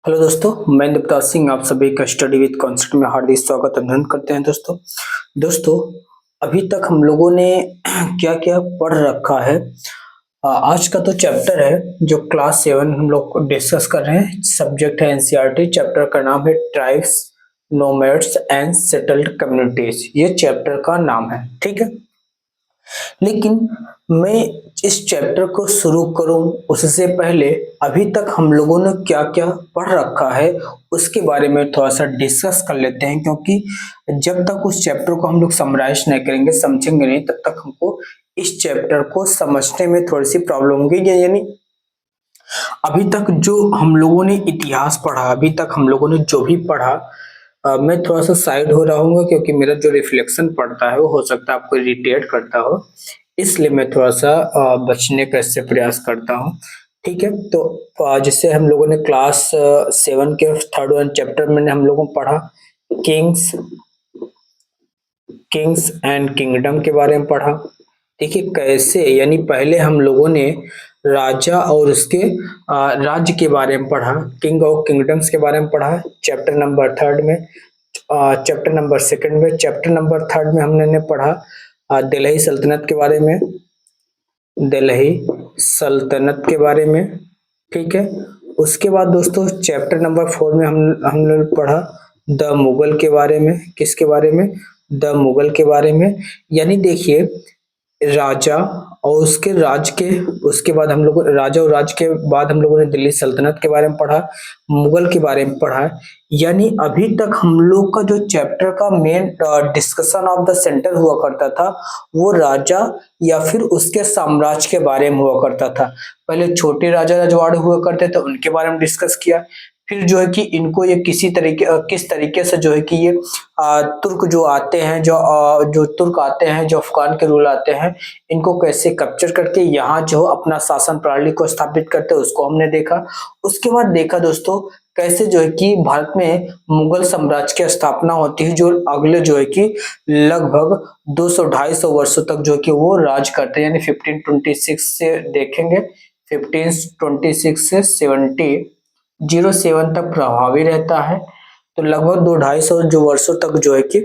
Hello दोस्तों, मैं देवदास सिंह आप सभी का स्टडी विद कॉन्सेप्ट में हार्दिक स्वागत अभिनंदन करते हैं। दोस्तों अभी तक हम लोगों ने क्या क्या पढ़ रखा है। आज का तो चैप्टर है जो क्लास 7 हम लोग डिस्कस कर रहे हैं। सब्जेक्ट है एनसीईआरटी। चैप्टर का नाम है tribes, nomads and settled communities. ये चैप्टर का नाम है, ठीक है। लेकिन मैं इस चैप्टर को शुरू करूं उससे पहले अभी तक हम लोगों ने क्या क्या पढ़ रखा है उसके बारे में थोड़ा सा डिस्कस कर लेते हैं, क्योंकि जब तक उस चैप्टर को हम लोग समराइज नहीं करेंगे, समझेंगे नहीं, तब तक हमको इस चैप्टर को समझने में थोड़ी सी प्रॉब्लम होगी। यानी अभी तक जो हम लोगों ने इतिहास पढ़ा, अभी तक हम लोगों ने जो भी पढ़ा, मैं थोड़ा सा साइड हो रहा हूँ क्योंकि मेरा जो रिफ्लेक्शन पड़ता है वो हो सकता है आपको इरिटेट करता हो, इसलिए मैं थोड़ा सा बचने का इससे प्रयास करता हूँ, ठीक है। तो जैसे हम लोगों ने क्लास 7 के थर्ड वन चैप्टर में हम लोगों ने पढ़ा किंग्स किंग्स एंड किंगडम के बारे में पढ़ा। देखिए कैसे, यानी पहले हम लोगों ने राजा और उसके राज्य के बारे में पढ़ा, किंग ऑफ किंगडम्स के बारे में पढ़ा चैप्टर नंबर थर्ड में। चैप्टर नंबर सेकंड में, चैप्टर नंबर थर्ड में हमने पढ़ा दिल्ली सल्तनत के बारे में, दिल्ली सल्तनत के बारे में, ठीक है। उसके बाद दोस्तों चैप्टर नंबर 4 में हमने पढ़ा द मुगल के बारे में। किसके बारे में? द मुगल के बारे में। यानी देखिए राजा और उसके राज के, उसके बाद हम लोग राजा और राज के बाद हम लोगों ने दिल्ली सल्तनत के बारे में पढ़ा, मुगल के बारे में पढ़ा। यानी अभी तक हम लोग का जो चैप्टर का main discussion of the centre हुआ करता था वो राजा या फिर उसके साम्राज्य के बारे में हुआ करता था। पहले छोटे राजा रजवाड़े हुआ करते थे, उनके बारे में डिस्कस किया। फिर जो है कि इनको ये किस तरीके से जो है कि ये तुर्क जो आते हैं, जो तुर्क आते हैं, जो अफगान के रूल आते हैं, इनको कैसे कैप्चर करके यहाँ जो अपना शासन प्रणाली को स्थापित करते हैं उसको हमने देखा। उसके बाद देखा दोस्तों कैसे जो है कि भारत में मुगल साम्राज्य की स्थापना होती है, जो अगले जो है कि लगभग 200-250 वर्षों तक जो है कि वो राज करते हैं। यानी 1526 से देखेंगे, 1526 से 1707 तक प्रभावी रहता है। तो लगभग 200-250 जो वर्षों तक जो है कि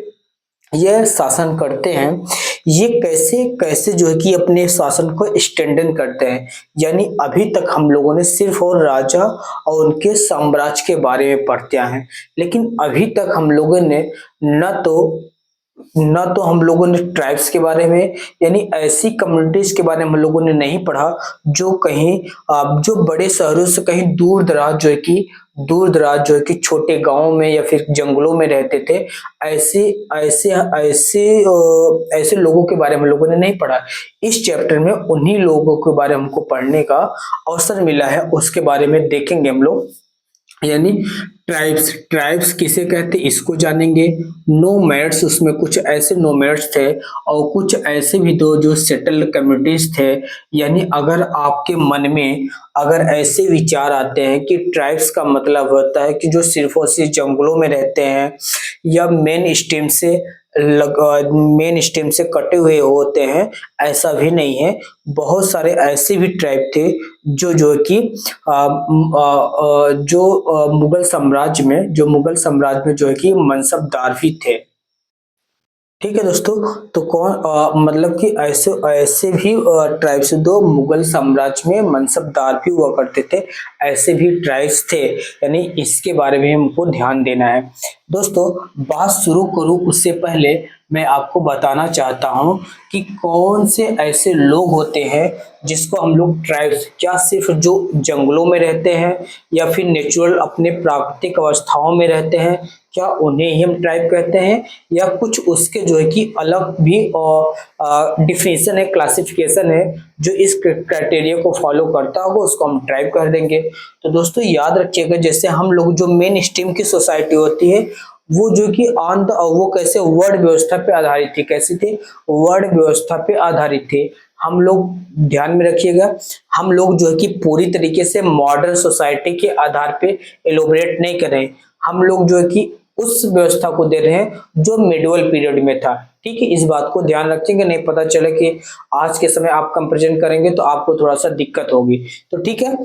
ये शासन करते हैं। ये कैसे कैसे जो है कि अपने शासन को स्ट्रेंथन करते हैं। यानी अभी तक हम लोगों ने सिर्फ और राजा और उनके साम्राज्य के बारे में पढ़ते आए हैं, लेकिन अभी तक हम लोगों ने न तो हम लोगों ने ट्राइब्स के बारे में, यानी ऐसी कम्युनिटीज के बारे में हम लोगों ने नहीं पढ़ा जो कहीं जो बड़े शहरों से कहीं दूर दराज जो है कि छोटे गांवों में या फिर जंगलों में रहते थे। ऐसे ऐसे ऐसे ऐसे लोगों के बारे में हम लोगों ने नहीं पढ़ा। इस चैप्टर में उन्हीं लोगों के बारे में हमको पढ़ने का अवसर मिला है, उसके बारे में देखेंगे हम लोग। यानी ट्राइब्स ट्राइब्स किसे कहते इसको जानेंगे। नोमैड्स, उसमें कुछ ऐसे नोमैड्स थे और कुछ ऐसे भी दो जो सेटल्ड कम्युनिटीज थे। यानी अगर आपके मन में अगर ऐसे विचार आते हैं कि ट्राइब्स का मतलब होता है कि जो सिर्फ और सिर्फ जंगलों में रहते हैं या मेन स्ट्रीम से कटे हुए होते हैं, ऐसा भी नहीं है। बहुत सारे ऐसे भी ट्राइब थे जो कि मुगल साम्राज्य में जो है कि मनसबदार भी थे, ठीक है दोस्तों। तो मतलब कि ऐसे ऐसे भी ट्राइब्स दो मुगल साम्राज्य में मनसबदार भी हुआ करते थे, ऐसे भी ट्राइब्स थे। यानी इसके बारे में हमको ध्यान देना है। दोस्तों बात शुरू करूं उससे पहले मैं आपको बताना चाहता हूं कि कौन से ऐसे लोग होते हैं जिसको हम लोग ट्राइब्स, क्या सिर्फ जो जंगलों में रहते हैं या फिर नेचुरल अपने प्राकृतिक अवस्थाओं में रहते हैं, क्या उन्हें ही हम ट्राइब कहते हैं, या कुछ उसके जो है कि अलग भी डिफिनेशन है, क्लासिफिकेशन है, जो इस क्राइटेरिया को फॉलो करता होगा उसको हम ट्राइब कह देंगे। तो दोस्तों याद रखिएगा, जैसे हम लोग जो मेन स्ट्रीम की सोसाइटी होती है वो जो कि वो कैसे वर्ण व्यवस्था पे आधारित थी, कैसी थी? वर्ण व्यवस्था पे आधारित थे। हम लोग ध्यान में रखिएगा, हम लोग जो है कि पूरी तरीके से मॉडर्न सोसाइटी के आधार पे एलोबरेट नहीं कर रहे, हम लोग जो है कि उस व्यवस्था को दे रहे हैं जो मिडिवल पीरियड में था, ठीक है। इस बात को ध्यान रखेंगे, नहीं पता चले कि आज के समय आप कंपैरिजन करेंगे तो आपको थोड़ा सा दिक्कत होगी, तो ठीक है।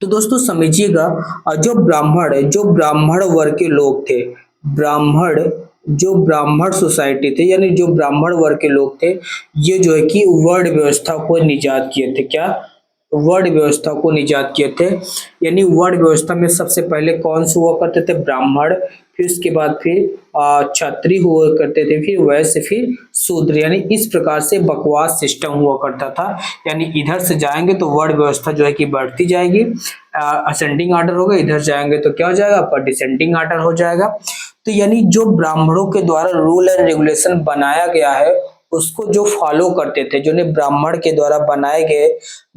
तो दोस्तों समझिएगा, जो ब्राह्मण वर्ग के लोग थे, ब्राह्मण जो ब्राह्मण सोसाइटी थे यानी जो ब्राह्मण वर्ग के लोग थे, ये जो है कि वर्ण व्यवस्था को निजात किए थे। क्या? वर्ण व्यवस्था को निजात किए थे। यानी वर्ण व्यवस्था में सबसे पहले कौन से हुआ करते थे? ब्राह्मण, फिर उसके बाद फिर क्षत्रिय हुआ करते थे, फिर वैश्य, फिर शूद्र। यानी इस प्रकार से बकवास सिस्टम हुआ करता था। यानी इधर से जाएंगे तो वर्ण व्यवस्था जो है कि बढ़ती जाएगी, असेंडिंग ऑर्डर होगा, इधर जाएंगे तो क्या हो जाएगा? आपका डिसेंडिंग ऑर्डर हो जाएगा। तो यानी जो ब्राह्मणों के द्वारा रूल एंड रेगुलेशन बनाया गया है, उसको जो फॉलो करते थे, जो ने ब्राह्मण के द्वारा बनाए गए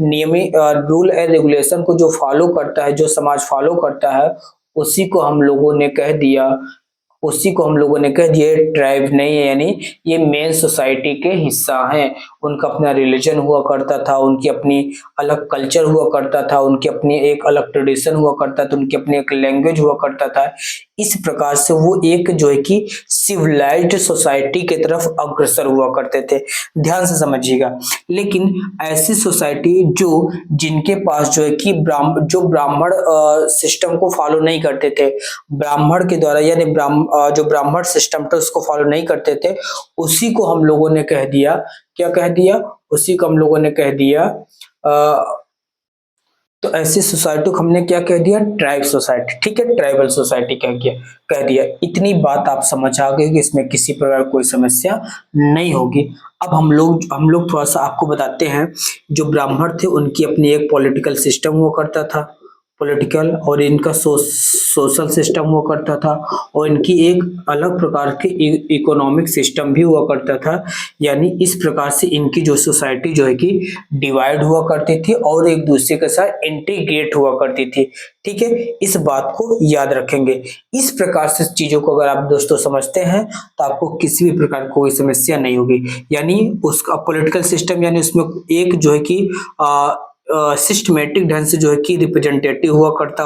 नियमित रूल एंड रेगुलेशन को जो फॉलो करता है, जो समाज फॉलो करता है, उसी को हम लोगों ने कह दिया उसी को हम लोगों ने कह दिया ट्राइब नहीं है। यानी ये मेन सोसाइटी के हिस्सा हैं। उनका अपना रिलीजन हुआ करता था, उनकी अपनी अलग कल्चर हुआ करता था, उनकी अपनी एक अलग ट्रेडिशन हुआ करता था, उनकी अपनी एक लैंग्वेज हुआ करता था। इस प्रकार से वो एक जो है कि सिविलाइज्ड सोसाइटी की तरफ अग्रसर हुआ करते थे। ध्यान से समझिएगा। लेकिन ऐसी सोसाइटी जो जिनके पास जो है कि ब्राह्मण सिस्टम को फॉलो नहीं करते थे, ब्राह्मण के द्वारा यानी जो ब्राह्मण सिस्टम था उसको फॉलो नहीं करते थे, उसी को हम लोगों ने कह दिया, क्या कह दिया? उसी को हम लोगों ने कह दिया तो ऐसी सोसाइटी को हमने क्या कह दिया? Tribe society. ठीक है, ट्राइबल सोसाइटी कह दिया। इतनी बात आप समझ आ गई कि इसमें किसी प्रकार कोई समस्या नहीं होगी। अब हम लोग थोड़ा सा आपको बताते हैं। जो ब्राह्मण थे उनकी अपनी एक पॉलिटिकल सिस्टम हुआ करता था, पॉलिटिकल, और इनका सोशल सिस्टम हुआ करता था, और इनकी एक अलग प्रकार की इकोनॉमिक सिस्टम भी हुआ करता था। यानी इस प्रकार से इनकी जो सोसाइटी जो है कि डिवाइड हुआ करती थी और एक दूसरे के साथ इंटीग्रेट हुआ करती थी। ठीक है, इस बात को याद रखेंगे। इस प्रकार से चीजों को अगर आप दोस्तों समझते हैं तो आपको किसी भी प्रकार कोई समस्या नहीं होगी। यानी उसका पॉलिटिकल सिस्टम, यानी उसमें एक जो है कि सिस्टमेटिक ढंग से जो है कि रिप्रेजेंटेटिव हुआ करता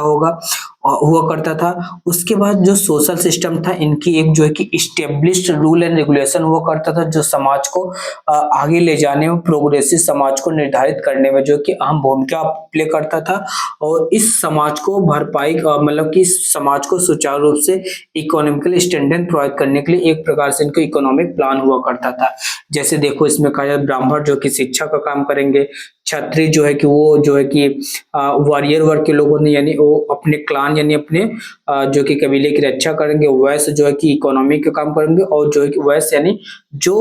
था। उसके बाद जो सोशल सिस्टम था, इनकी एक जो है कि इस्टेब्लिश्ड रूल एंड रेगुलेशन हुआ करता था, जो समाज को आगे ले जाने में, प्रोग्रेसिव समाज को निर्धारित करने में जो कि अहम भूमिका प्ले करता था। और इस समाज को भरपाई मतलब कि इस समाज को सुचारू रूप से इकोनॉमिकल स्टैंडर्ड प्रोवाइड करने के लिए एक प्रकार से इनको इकोनॉमिक प्लान हुआ करता था। जैसे देखो इसमें कहा जाए, ब्राह्मण जो कि शिक्षा का काम करेंगे, क्षत्रिय जो है कि वो जो है कि वॉरियर वर्ग के लोगों ने यानी वो अपने क्लान यानी अपने जो कि कबीले की रक्षा करेंगे। वैश्य जो है कि इकोनॉमी का काम करेंगे, और जो है कि वैश्य यानी जो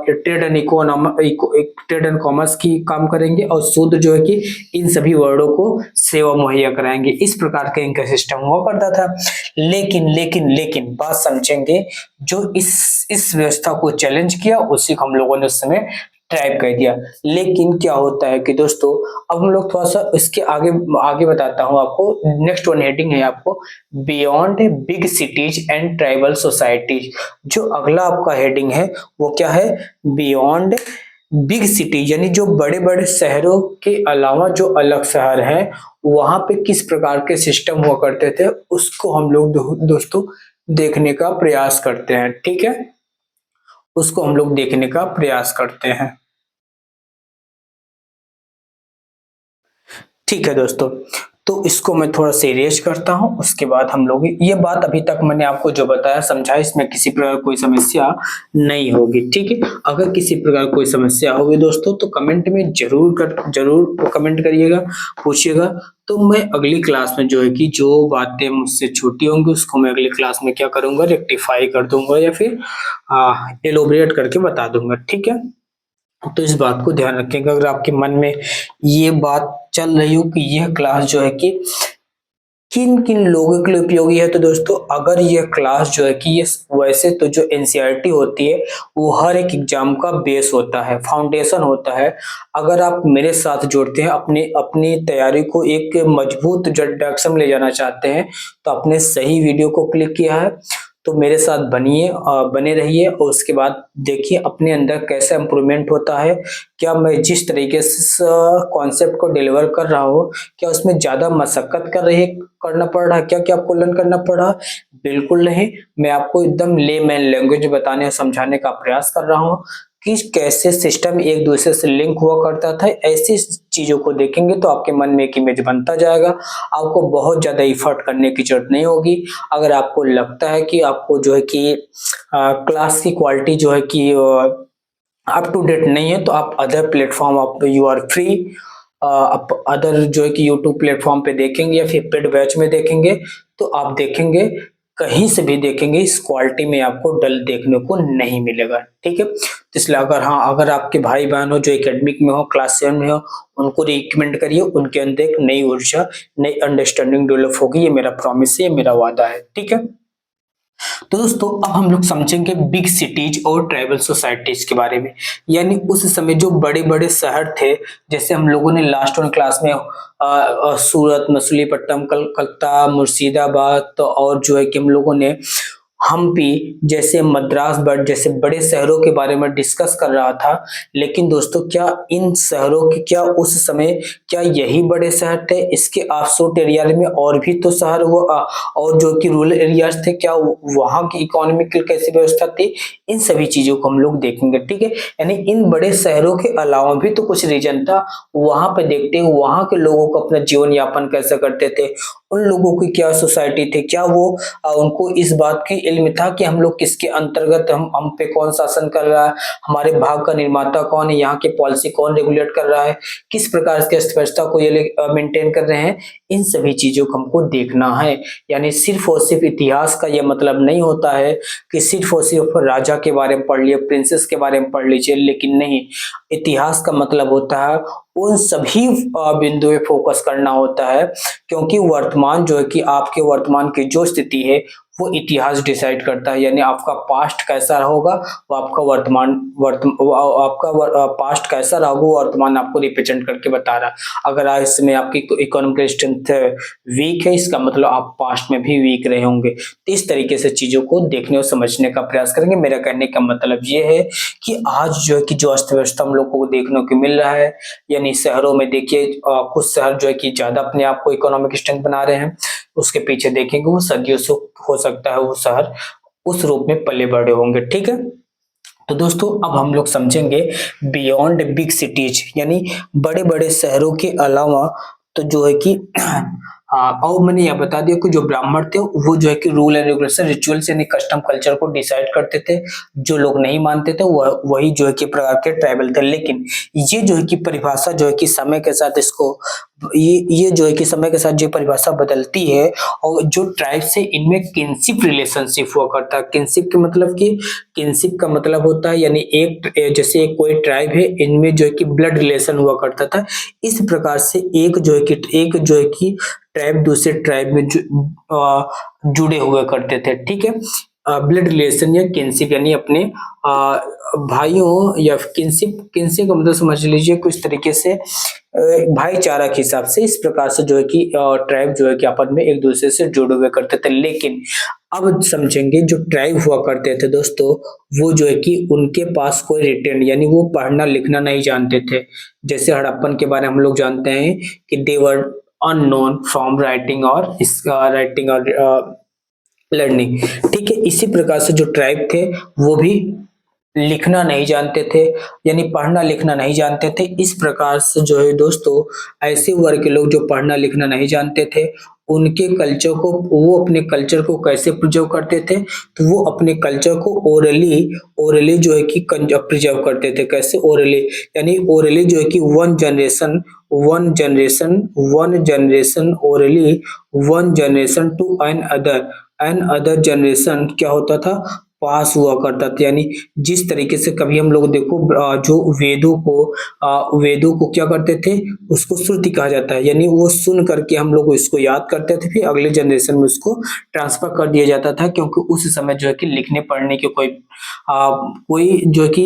ट्रेड एंड कॉमर्स की काम करेंगे, और शूद्र जो है कि इन सभी वर्णों को सेवा मुहैया कराएंगे। इस प्रकार का इनका सिस्टम हुआ करता था। लेकिन बात समझेंगे, जो इस व्यवस्था को चैलेंज किया उसी को हम लोगों ने उस समय ट्राइब कह दिया। लेकिन क्या होता है कि दोस्तों, अब हम लोग थोड़ा सा इसके आगे आगे बताता हूँ आपको। नेक्स्ट वन हेडिंग है आपको beyond big cities and tribal societies. जो अगला आपका हेडिंग है वो क्या है? बियॉन्ड बिग सिटी, यानी जो बड़े बड़े शहरों के अलावा जो अलग शहर हैं, वहां पे किस प्रकार के सिस्टम हुआ करते थे, उसको हम लोग दोस्तों देखने का प्रयास करते हैं। ठीक है, उसको हम लोग देखने का प्रयास करते हैं। ठीक है दोस्तों, तो इसको मैं थोड़ा सा इरेज करता हूं, उसके बाद हम लोग ये बात अभी तक मैंने आपको जो बताया समझा, इसमें किसी प्रकार कोई समस्या नहीं होगी। ठीक है, अगर किसी प्रकार कोई समस्या होगी दोस्तों तो कमेंट में जरूर कमेंट करिएगा, पूछिएगा। तो मैं अगली क्लास में जो है कि जो बातें मुझसे छूटी होंगी उसको मैं अगली क्लास में क्या करूंगा, रेक्टिफाई कर दूंगा या फिर एलोबरेट करके बता दूंगा। ठीक है, तो इस बात को ध्यान रखिएगा। अगर आपके मन में ये बात चल रही हो कि यह क्लास जो है कि किन किन लोगों के लिए उपयोगी है, तो दोस्तों अगर यह क्लास जो है कि ये वैसे तो जो एनसीईआरटी होती है वो हर एक एग्जाम का बेस होता है, फाउंडेशन होता है। अगर आप मेरे साथ जुड़ते हैं, अपनी अपनी तैयारी को एक मजबूत डायरेक्शन में ले जाना चाहते हैं, तो आपने सही वीडियो को क्लिक किया है। तो मेरे साथ बने रहिए, और उसके बाद देखिए अपने अंदर कैसा इम्प्रूवमेंट होता है। क्या मैं जिस तरीके से कॉन्सेप्ट को डिलीवर कर रहा हूँ, क्या उसमें ज्यादा मशक्कत करना पड़ रहा है, क्या क्या आपको लर्न करना पड़ रहा है? बिल्कुल नहीं, मैं आपको एकदम लेमैन लैंग्वेज बताने और समझाने का प्रयास कर रहा हूँ, कि कैसे सिस्टम एक दूसरे से लिंक हुआ करता था। ऐसी चीजों को देखेंगे तो आपके मन में एक इमेज बनता जाएगा। आपको बहुत ज्यादा इफर्ट करने की जरूरत नहीं होगी। अगर आपको लगता है कि आपको जो है कि क्लास की क्वालिटी जो है कि अप टू डेट नहीं है, तो आप अदर प्लेटफॉर्म आप यू आर फ्री, आप अदर जो है कि यूट्यूब प्लेटफॉर्म पे देखेंगे या फिर पेड बैच में देखेंगे, तो आप देखेंगे कहीं से भी देखेंगे इस क्वालिटी में आपको डल देखने को नहीं मिलेगा। ठीक है, तो इसलिए अगर आपके भाई बहन हो जो एकेडमिक में हो, क्लास 7 में हो, उनको रिकमेंड करिए। उनके अंदर एक नई ऊर्जा, नई अंडरस्टैंडिंग डेवलप होगी। ये मेरा प्रॉमिस है, ये मेरा वादा है। ठीक है, तो दोस्तों अब हम लोग समझेंगे बिग सिटीज और ट्राइबल सोसाइटीज के बारे में। यानी उस समय जो बड़े बड़े शहर थे, जैसे हम लोगों ने लास्ट वन क्लास में सूरत, मछलीपट्टनम, कलकत्ता, मुर्शिदाबाद, तो और जो है कि हम लोगों ने हम्पी जैसे, मद्रास बट जैसे बड़े शहरों के बारे में डिस्कस कर रहा था। लेकिन दोस्तों क्या इन शहरों के, क्या उस समय क्या यही बड़े शहर थे? इसके आउटस्कर्ट एरिया में और भी तो शहर हुआ और जो कि रूरल एरियाज थे, क्या वहां की इकोनॉमिकल कैसी व्यवस्था थी? इन सभी चीजों को हम लोग देखेंगे। ठीक है, यानी इन बड़े शहरों के अलावा भी तो कुछ रीजन था। वहां पे देखते हैं वहां के लोगों को अपना जीवन यापन कैसे करते थे, उन लोगों की क्या सोसाइटी थी, क्या वो उनको इस बात की इल्म था कि हम लोग किसके अंतर्गत, हम पे कौन शासन कर रहा है, हमारे भाग का निर्माता कौन है, यहाँ की पॉलिसी कौन रेगुलेट कर रहा है, किस प्रकार की अर्थव्यवस्था को ये मेंटेन कर रहे हैं। इन सभी चीजों को हमको देखना है। यानी सिर्फ और सिर्फ इतिहास का ये मतलब नहीं होता है कि सिर्फ और सिर्फ राजा के बारे में पढ़ लिए, प्रिंसेस के बारे में पढ़ लीजिए, लेकिन नहीं, इतिहास का मतलब होता है उन सभी बिंदु पे फोकस करना होता है, क्योंकि वर्तमान जो है कि आपके वर्तमान की जो स्थिति है वो इतिहास डिसाइड करता है। यानी आपका पास्ट कैसा होगा वो आपका आपका पास्ट कैसा रहा वो वर्तमान आपको रिप्रेजेंट करके बता रहा है। अगर आज समय आपकी इकोनॉमिक स्ट्रेंथ वीक है, इसका मतलब आप पास्ट में भी वीक रहे होंगे। तो इस तरीके से चीजों को देखने और समझने का प्रयास करेंगे। मेरा कहने का मतलब ये है कि आज जो है कि जो अर्थव्यवस्था हम लोगों को देखने को मिल रहा है, यानी शहरों में देखिए कुछ शहर जो है कि ज्यादा अपने आप को इकोनॉमिक स्ट्रेंथ बना रहे हैं, उसके पीछे देखेंगे वो सदियों से हो सकता है वो शहर उस रूप में पले बड़े होंगे। ठीक है, तो दोस्तों अब हम लोग समझेंगे बियॉन्ड बिग सिटीज, यानी बड़े बड़े शहरों के अलावा तो जो है कि और मैंने यह बता दिया कि जो ब्राह्मण थे वो जो है कि रूल एंड रेगुलेशन, रिचुअल्स यानी कस्टम कल्चर को डिसाइड करते थे। जो लोग नहीं मानते थे वही जो है कि प्रकार के ट्राइबल थे। लेकिन ये जो है कि परिभाषा जो है कि समय के साथ इसको ये जो है कि समय के साथ जो परिभाषा बदलती है, और जो ट्राइब से इनमें किनशिप रिलेशनशिप हुआ करता है। किनशिप के मतलब कि किनशिप का मतलब होता है यानी एक जैसे कोई ट्राइब है, इनमें जो है कि ब्लड रिलेशन हुआ करता था। इस प्रकार से एक जो है कि ट्राइब दूसरे ट्राइब में जुड़े हुए करते थे। ठीक है, ब्लड रिलेशन या किनशिप यानी अपने भाइयों या किनशिप, किनशिप का मतलब समझ लीजिए कुछ तरीके से भाईचारा के हिसाब से। इस प्रकार से जो है कि ट्राइब जो है कि आपस में एक दूसरे से जुड़े हुए करते थे। लेकिन अब समझेंगे जो ट्राइब हुआ करते थे दोस्तों, वो जो है कि उनके पास कोई रिटेन यानी वो पढ़ना लिखना नहीं जानते थे। जैसे हड़प्पन के बारे में हम लोग जानते हैं कि देवर अननोन फ्रॉम राइटिंग और लर्निंग। ठीक है, इसी प्रकार से जो ट्राइब थे वो भी लिखना नहीं जानते थे, यानी पढ़ना लिखना नहीं जानते थे। इस प्रकार से जो है दोस्तों, ऐसे वर्ग के लोग जो पढ़ना लिखना नहीं जानते थे, उनके कल्चर को, वो अपने कल्चर को कैसे प्रिजर्व करते थे? तो वो अपने कल्चर को ओरली जो है कि प्रिजर्व करते थे। कैसे? ओरली, यानी ओरली जो है कि one generation orally, one generation to an other generation क्या होता था? पास हुआ करता था। यानी जिस तरीके से कभी हम लोग देखो जो वेदों को क्या करते थे? उसको श्रुति कहा जाता है, यानी वो सुन करके हम लोग इसको याद करते थे, फिर अगले जनरेशन में उसको ट्रांसफर कर दिया जाता था, क्योंकि उस समय जो है कि लिखने पढ़ने की कोई जो है कि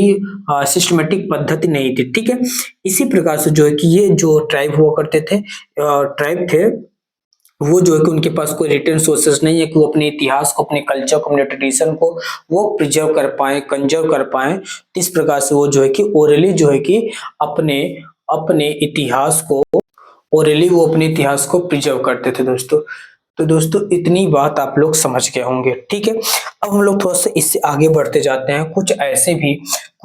सिस्टमेटिक पद्धति नहीं थी। ठीक है, इसी प्रकार से जो है कि ये जो ट्राइब हुआ करते थे, ट्राइब थे, वो जो है कि उनके पास कोई रिटन सोर्सेस नहीं है कि वो अपने इतिहास को, अपने कल्चर को, अपने ट्रेडिशन को वो प्रिजर्व कर पाए, कंजर्व कर पाए। इस प्रकार से वो जो है कि ओरली जो है कि अपने अपने इतिहास को ओरली वो अपने इतिहास को प्रिजर्व करते थे दोस्तों। तो दोस्तों इतनी बात आप लोग समझ गए होंगे। ठीक है, अब हम लोग थोड़ा सा इससे आगे बढ़ते जाते हैं।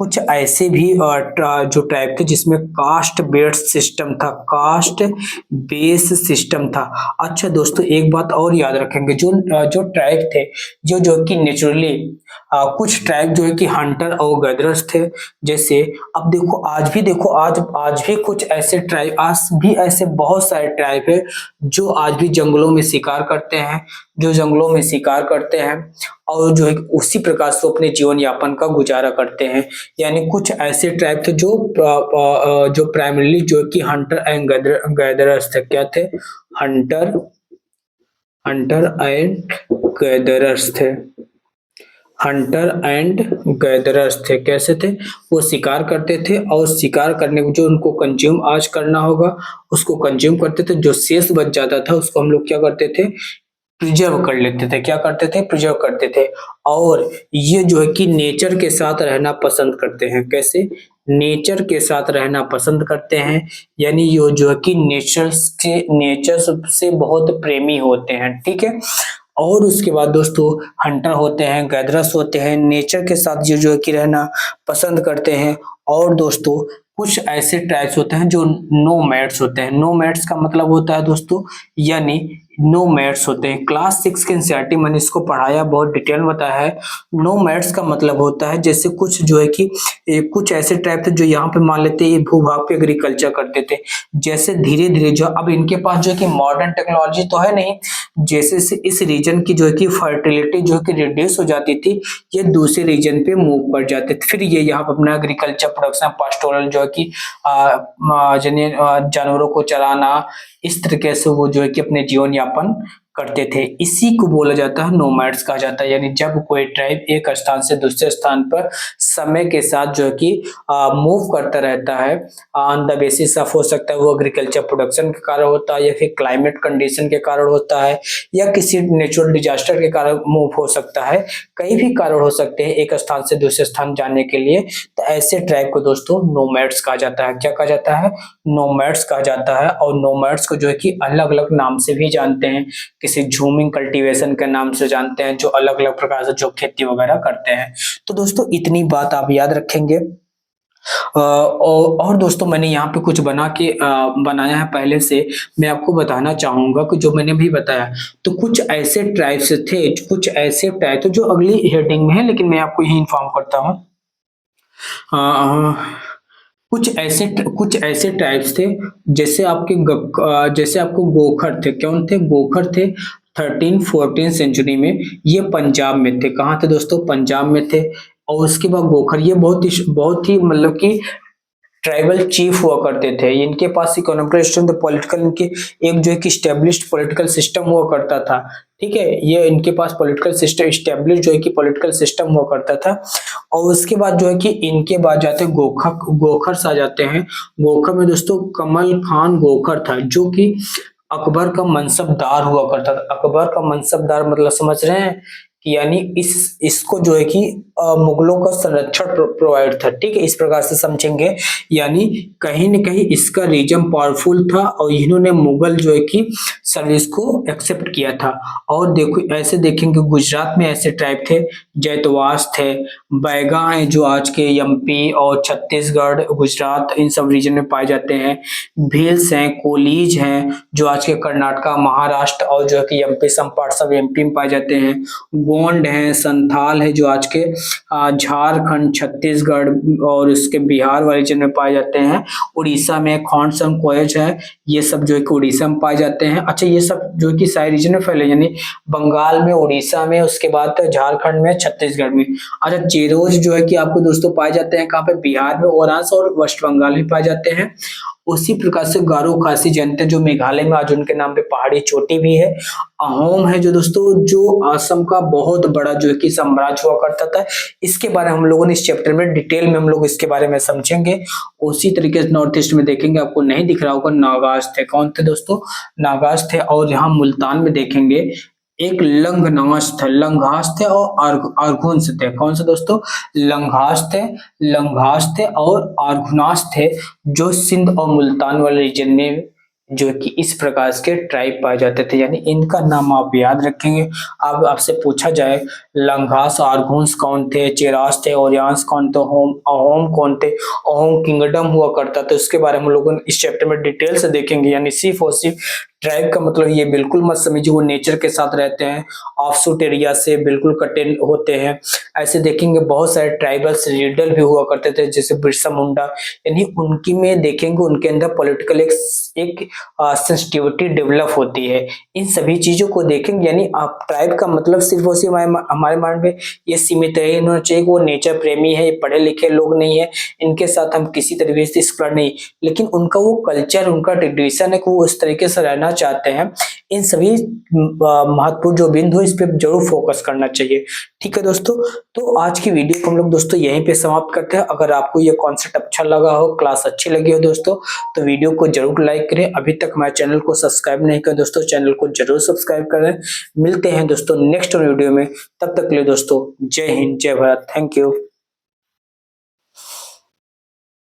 कुछ ऐसे भी जो ट्राइब थे जिसमें कास्ट बेस्ड सिस्टम था, कास्ट बेस सिस्टम था। अच्छा दोस्तों, एक बात और याद रखेंगे, जो ट्राइब थे, जो जो कि नेचुरली कुछ ट्राइब जो है कि हंटर और गैदरर्स थे। जैसे अब देखो, आज भी कुछ ऐसे ट्राइब, आज भी ऐसे बहुत सारे ट्राइब है जो आज भी जंगलों में शिकार करते हैं, जो जंगलों में शिकार करते हैं और जो है उसी प्रकार से अपने जीवन यापन का गुजारा करते हैं। यानी कुछ ऐसे ट्राइब थे जो प्राइमरीली जो कि हंटर एंड गैदरर्स थे। क्या थे? हंटर हंटर एंड गैदरर्स थे। हंटर एंड गैदरर्स थे। कैसे थे? वो शिकार करते थे और शिकार करने को जो उनको कंज्यूम आज करना होगा उसको कंज्यूम करते थे। जो शेष बच जाता था उसको हम लोग क्या करते थे? प्रिजर्व कर लेते थे। क्या करते थे? प्रिजर्व करते थे। और ये जो है कि नेचर के साथ रहना पसंद करते हैं। कैसे? नेचर के साथ रहना पसंद करते हैं। यानी ये जो है कि नेचर से बहुत प्रेमी होते हैं। ठीक है। और उसके बाद दोस्तों, हंटर होते हैं, गैदरर्स होते हैं, नेचर के साथ जो है कि रहना पसंद करते हैं। और दोस्तों, कुछ ऐसे ट्राइब्स होते हैं जो नोमैड्स होते हैं। नोमैड्स का मतलब होता है दोस्तों, यानी नोमैड्स होते हैं। क्लास 6 के एनसीईआरटी मैंने इसको पढ़ाया, बहुत डिटेल में बताया है। नोमैड्स का मतलब होता है, जैसे कुछ जो है कि कुछ ऐसे ट्राइब थे जो यहाँ पे मान लेते हैं ये भूभाग पे एग्रीकल्चर करते थे। जैसे धीरे धीरे जो अब इनके पास जो है कि मॉडर्न टेक्नोलॉजी तो है नहीं, जैसे से इस रीजन की जो है कि फर्टिलिटी जो है कि रिड्यूस हो जाती थी, ये दूसरे रीजन पे मूव कर जाते थे। फिर ये यहाँ पे अपना एग्रीकल्चर प्रोडक्शन, पास्टोरल जो है कि जानवरों को चराना, इस तरीके से वो जो है कि अपने जीवन यापन करते थे। इसी को बोला जाता है नोमैड्स कहा जाता है। यानी जब कोई ट्राइब एक स्थान से दूसरे स्थान पर समय के साथ जो है कि मूव करता रहता है, ऑन द बेसिस ऑफ, हो सकता है वो एग्रीकल्चर प्रोडक्शन के कारण होता है, या फिर क्लाइमेट कंडीशन के कारण होता है, या किसी नेचुरल डिजास्टर के कारण मूव हो सकता है। कई भी कारण हो सकते हैं एक स्थान से दूसरे स्थान जाने के लिए। तो ऐसे ट्राइब को दोस्तों नोमैड्स कहा जाता है। क्या कहा जाता है? नोमैड्स कहा जाता है। और नोमैड्स को जो है कि अलग अलग नाम से भी जानते हैं। किसी झूमिंग कल्टीवेशन के नाम से जानते हैं, जो अलग अलग प्रकार से जो खेती वगैरह करते हैं। तो दोस्तों, इतनी बात आप याद रखेंगे। और दोस्तों, मैंने यहाँ पे कुछ बनाया है पहले से। मैं आपको बताना चाहूंगा कि जो मैंने भी बताया, तो कुछ ऐसे ट्राइब्स थे, कुछ ऐसे ट्राइब थे जो अगली हेडिंग में है, लेकिन मैं आपको यही इन्फॉर्म करता हूँ। कुछ ऐसे टाइप्स थे, जैसे आपको गोखर थे। कौन थे? गोखर थे। 13-14 सेंचुरी में ये पंजाब में थे। कहाँ थे दोस्तों? पंजाब में थे। और उसके बाद गोखर ये बहुत ही मतलब कि ट्राइबल चीफ हुआ करते थे। इनके पास इकोनॉमिकल सिस्टम, तो पॉलिटिकल, इनके एक जो है कि स्टेब्लिश्ड पॉलिटिकल सिस्टम हुआ करता था। ठीक है, ये इनके पास पॉलिटिकल सिस्टम स्टेब्लिश जो है कि पॉलिटिकल सिस्टम हुआ करता था। और उसके बाद जो है कि इनके बाद जाते हैं गोखर्स आ जाते हैं। गोखर में दोस्तों कमल खान गोखर था, जो कि अकबर का मनसबदार हुआ करता था। अकबर का मनसबदार मतलब समझ रहे हैं कि यानी इसको जो है कि मुगलों का संरक्षण प्रोवाइड था। ठीक है, इस प्रकार से समझेंगे। यानी कहीं न कहीं इसका रीजन पावरफुल था और इन्होंने मुगल जो है कि सर्विस को एक्सेप्ट किया था। और देखो, ऐसे देखेंगे गुजरात में ऐसे ट्राइब थे, जैतवास थे, बैगा हैं जो आज के एमपी और छत्तीसगढ़, गुजरात, इन सब रीजन में पाए जाते हैं। भील्स हैं, कोलीज हैं जो आज के कर्नाटका, महाराष्ट्र और जो है कि MP, some parts of MP में पाए जाते हैं। गोंड हैं, संथाल है जो आज के झारखंड, छत्तीसगढ़ और उसके बिहार वाले रीजन में पाए जाते हैं। उड़ीसा में खोंडसम कोयच है, ये सब जो है कि उड़ीसा में पाए जाते हैं। अच्छा, ये सब जो है कि सारे रीजन में फैले, यानी बंगाल में, उड़ीसा में, उसके बाद झारखंड में, छत्तीसगढ़ में। अच्छा, चेरोज जो है कि आपको दोस्तों पाए जाते हैं कहाँ पे? बिहार में, औरांस और वेस्ट बंगाल में पाए जाते हैं। उसी प्रकार से गारो खासी जनता जो मेघालय में, आज उनके नाम पे पहाड़ी चोटी भी है। अहोम है जो दोस्तों, जो असम का बहुत बड़ा जो है कि साम्राज्य हुआ करता था। इसके बारे में हम लोगों ने इस चैप्टर में डिटेल में हम लोग इसके बारे में समझेंगे। उसी तरीके से नॉर्थ ईस्ट में देखेंगे, आपको नहीं दिख रहा होगा, नागाज थे। कौन थे दोस्तों? नागाज थे। और यहाँ मुल्तान में देखेंगे एक लंघास थे और अर्घुन्स थे। कौन से दोस्तों? लंघास थे और अर्घुनास थे, जो सिंध और मुल्तान वाले रीजन में जो कि इस प्रकार के ट्राइब पाए जाते थे, यानी इनका नाम आप याद रखेंगे। अब आपसे पूछा जाए लंगास आर्गुन्स कौन थे, चेरास थे, ओरियंस कौन थे, अहोम कौन थे, अहोम किंगडम हुआ करता था, उसके बारे में हम लोग इस चैप्टर में डिटेल से देखेंगे। यानी सिर्फ और सिर्फ ट्राइब का मतलब ये बिल्कुल मत समझिए वो नेचर के साथ रहते हैं, ऑफशूट एरिया से बिल्कुल कटे होते हैं। ऐसे देखेंगे बहुत सारे ट्राइबल्स लीडर भी हुआ करते थे, जैसे बिरसा मुंडा, यानी उनकी में देखेंगे उनके अंदर पॉलिटिकल एक सेंसिटिविटी डेवलप होती है। इन सभी चीजों को देखेंगे, यानी आप ट्राइब का मतलब सिर्फ और सिर्फ हमारे माइंड में ये सीमित है होना चाहिए कि वो नेचर प्रेमी है, पढ़े लिखे लोग नहीं है, इनके साथ हम किसी तरीके से एक्सप्लोर नहीं, लेकिन उनका वो कल्चर, उनका ट्रेडिशन है कि वो उस तरीके से रहना चाहते हैं। इन सभी महत्वपूर्ण जो बिंदु इस पे जरूर फोकस करना चाहिए। ठीक है दोस्तों, तो आज की वीडियो को हम लोग दोस्तों यहीं पे समाप्त करते हैं। अगर आपको ये कॉन्सेप्ट अच्छा लगा हो, क्लास अच्छी लगी हो दोस्तों, तो वीडियो को जरूर लाइक करें। अभी तक हमारे चैनल को सब्सक्राइब नहीं करें दोस्तों, चैनल को जरूर सब्सक्राइब करें। मिलते हैं दोस्तों नेक्स्ट वीडियो में, तब तक के लिए दोस्तों जय हिंद, जय भारत, थैंक यू।